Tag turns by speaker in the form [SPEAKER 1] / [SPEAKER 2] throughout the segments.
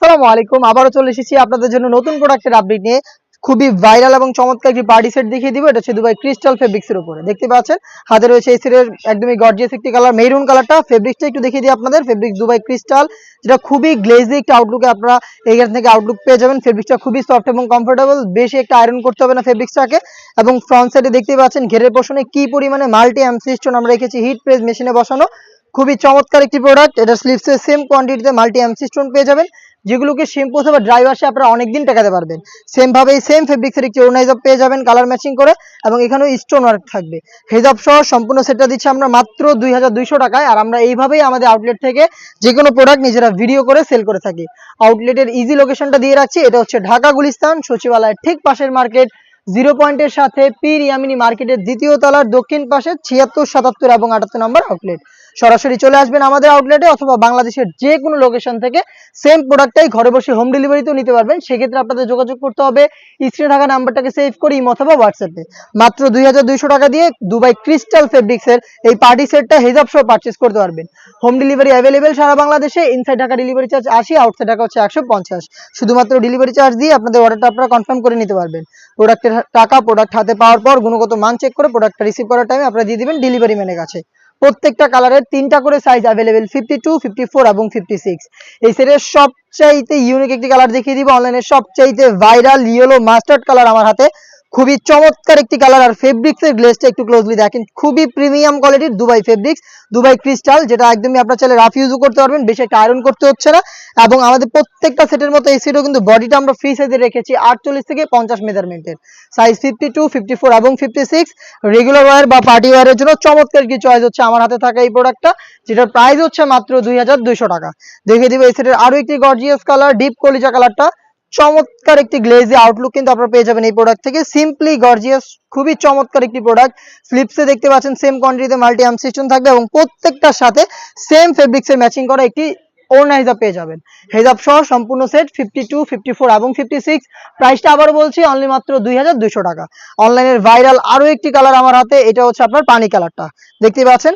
[SPEAKER 1] আসসালামু আলাইকুম। আবারও চলে এসেছি আপনাদের জন্য নতুন প্রোডাক্টের আপডেট নিয়ে। খুবই ভাইরাল এবং চমৎকার একটি পার্টি সেট দেখিয়ে দিব। এটা হচ্ছে দুবাই ক্রিস্টাল ফেব্রিক্স এর উপরে। দেখতে পাচ্ছেন হাতে রয়েছে এই সেটের একদমই গর্জিয়াস একটি কালার, মেরুন কালারটা। ফেব্রিক্সটা একটু দেখিয়ে দিই আপনাদের। ফেব্রিক্স দুবাই ক্রিস্টাল, যেটা খুবই গ্লেজি একটা আউটলুকে আপনারা এইখান থেকে আউটলুক পেয়ে যাবেন। ফেব্রিক্সটা খুবই সফট এবং কমফোর্টেবল, বেশি একটা আয়রন করতে হবে না ফেব্রিক্সটাকে। এবং ফ্রন্ট সাইডে দেখতে পাচ্ছেন ঘেরের পোর্শনে কি পরিমাণে মাল্টি এমসি স্টোন আমরা রেখেছি হিট প্রেস মেশিনে বসানো। খুবই চমৎকার একটি প্রোডাক্ট। এটা স্লিভসে সেম কোয়ান্টিটিতে মাল্টি এমসি স্টোন পেয়ে যাবেন, যেগুলোকে শ্যাম্পু অথবা ড্রাই ওয়াশে আপনারা অনেকদিন টেকাতে পারবেন। সেম ভাবেই সেম ফেব্রিক্সের একটি ওড়না হিজাব পেয়ে যাবেন কালার ম্যাচিং করে, এবং এখানেও স্টোন ওয়ার্ক থাকবে। হিজাব সহ সম্পূর্ণ সেটটা দিচ্ছি আমরা মাত্র 2200 টাকায়। আর আমরা এইভাবেই আমাদের আউটলেট থেকে যে কোনো প্রোডাক্ট নিজেরা ভিডিও করে সেল করে থাকি। আউটলেটের ইজি লোকেশনটা দিয়ে রাখছি, এটা হচ্ছে ঢাকা গুলিস্তান সচিবালয়ের ঠিক পাশের মার্কেট, 0 পয়েন্টের সাথে পীর ইয়ামিনী মার্কেটের দ্বিতীয় তলার দক্ষিণ পাশে 76, 77 এবং 78 নম্বর আউটলেট। সরাসরি চলে আসবেন আমাদের আউটলেটে, অথবা বাংলাদেশের যে কোনো লোকেশন থেকে সেম প্রোডাক্টটাই ঘরে বসে হোম ডেলিভারিতেও নিতে পারবেন। সেক্ষেত্রে আপনাদের যোগাযোগ করতে হবে স্ক্রিনে থাকা নাম্বারটাকে সেভ করে ইমো অথবা হোয়াটসঅ্যাপে। মাত্র 2200 টাকা দিয়ে দুবাই ক্রিস্টাল ফেব্রিক্সের এই পার্টি সেটটা হিজাব সহ পারচেস করতে পারবেন। হোম ডেলিভারি অ্যাভেলেবেল সারা বাংলাদেশে। Inside Dhaka delivery charge 80, outside Dhaka হচ্ছে 150। শুধুমাত্র ডেলিভারি চার্জ দিয়ে আপনাদের অর্ডারটা আপনারা কনফার্ম করে নিতে পারবেন। প্রোডাক্টের টাকা প্রোডাক্ট হাতে পাওয়ার পর গুণগত মান চেক করে প্রোডাক্টটা রিসিভ করার টাইমে আপনারা দিয়ে দিবেন ডেলিভারি ম্যানের কাছে। প্রত্যেকটা কালারের 3টা করে সাইজ অ্যাভেলেবেল, 52, 54 এবং 56। এই সেটের সবচাইতে ইউনিক একটি কালার দেখিয়ে দিব, অনলাইনে সবচাইতে ভাইরাল ইয়েলো মাস্টার্ড কালার আমার হাতে। খুবই চমৎকার একটি কালার। আর ফেব্রিক্সের গ্লেজটা একটু ক্লোজলি দেখেন, খুবই প্রিমিয়াম কোয়ালিটির দুবাই ফেব্রিক্স, দুবাই ক্রিস্টাল, যেটা একদমই আপনার চাইলে রাফ ইউজও করতে পারবেন, বেশি একটা আয়রন করতে হচ্ছে না। এবং আমাদের প্রত্যেকটা সেটের মতো এই সেটও কিন্তু বডিটা আমরা ফ্রি সাইজে রেখেছি 48 থেকে 50 মেজারমেন্টের, সাইজ 52, 54 এবং 56। রেগুলার ওয়্যার বা পার্টি ওয়্যারের জন্য চমৎকার কি চয়েস হচ্ছে আমার হাতে থাকা এই প্রোডাক্টটা, যেটার প্রাইস হচ্ছে মাত্র 2200 টাকা। দেখিয়ে দিব এই সেটের আরো একটি গর্জিয়াস কালার, ডিপ কলিজা কালারটা। চমৎকার একটি গ্লেজি আউটলুক কিন্তু আপনারা পেয়ে যাবেন এই প্রোডাক্ট থেকে। সিম্পলি গর্জিয়াস, খুবই চমৎকার একটি প্রোডাক্ট। স্লিপসে দেখতে পাচ্ছেন সেম কোয়ান্টিটিতে মাল্টি আর্ম সিস্টেম থাকবে, এবং প্রত্যেকটার সাথে সেম ফেব্রিক্সের ম্যাচিং করা একটি ওড়না হিজাব পেয়ে যাবেন। হিজাব সহ সম্পূর্ণ সেট 52, 54 এবং 56। প্রাইসটা আবারও বলছি, অনলি মাত্র 2200 টাকা। অনলাইনের ভাইরাল আরো একটি কালার আমার হাতে, এটা হচ্ছে আপনার পানি কালারটা। দেখতে পাচ্ছেন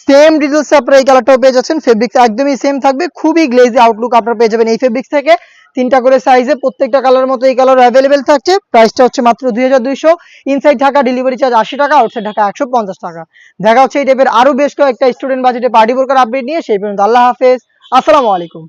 [SPEAKER 1] সেম ডিটেলসে আপনারা এই কালারটাও পেয়ে যাচ্ছেন। ফেব্রিক্স একদমই সেম থাকবে, খুবই গ্লেজি আউটলুক আপনারা পেয়ে যাবেন এই ফেব্রিক্স থেকে। 3টা করে সাইজে প্রত্যেকটা কালারের মতো এই কালার অ্যাভেলেবেল থাকছে। প্রাইসটা হচ্ছে মাত্র 2200। ইনসাইড ঢাকা ডেলিভারি চার্জ 80 টাকা, আউটসাইড ঢাকা 150 টাকা। দেখা হচ্ছে এই টাইপের আরো বেশ কয়েকটা স্টুডেন্ট বাজেটে পার্টি বোরকার আপডেট নিয়ে। সেই পর্যন্ত আল্লাহ হাফেজ, আসসালামু আলাইকুম।